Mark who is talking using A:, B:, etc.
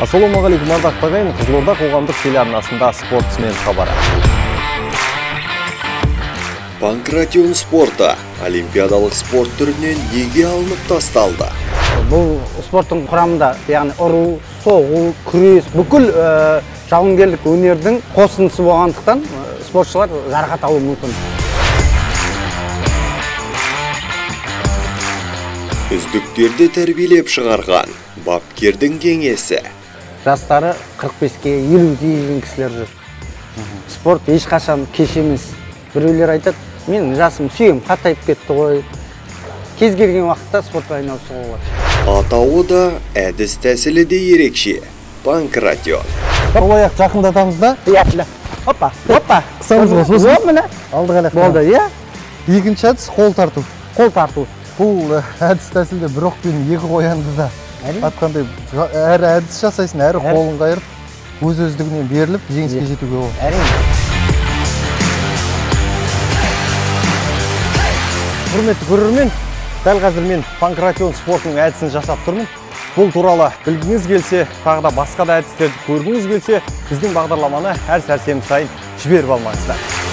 A: Ассалаумағалейкум, ардақты ағайын, Қызылорда қоғамдық телеарнасында спортсмен хабары.
B: Панкратион спорты олимпиадалық спорт түрінен неге алынып тасталды?
C: Бұл спорттың құрамында, яғни ұру, соғу, күрес, бүкіл жауынгерлік өнердің қосындысы болғандықтан спортшылар жарақат алуы мүмкін.
B: Үздіктерді тәрбиелеп шығарған бапкердің кеңесі.
C: Жастары 45-ке, 50-ге дейін кісілер жүр. Спорт ешқашан кеш емес. Біреулер айтады, мен жасым сүйем қатайып кетті ғой. Кез келген уақытта спортқа айналысуға болады.
B: Атауы да, әдіс тәсілі де ерекше. Панкратион.
A: Қол аяқ жақындатамыз да?
C: Иә. Опа.
A: Қысамыз ғой, сосын.
C: Міне.
A: Алды қалақ.
C: Болды, иә.
A: Екінші әдіс қол тарту.
C: Қол тарту.
A: Бұл әдіс тәсілде бір оқпен екі қоянды да атқандай әрі әдіс жасайсың, әрі қолын қайырып, өз-өздігінен беріліп, жеңіске жетуге болады.
C: Әрине.
A: Құрметті көрермен, дәл қазір мен панкратион спортының әдісін жасап тұрмын. Бұл туралы білгіңіз келсе, тағы да басқа да әдістерді көргіңіз келсе, біздің бағдарламаны әр сәрсенбі сайын жіберіп алмаңыздар.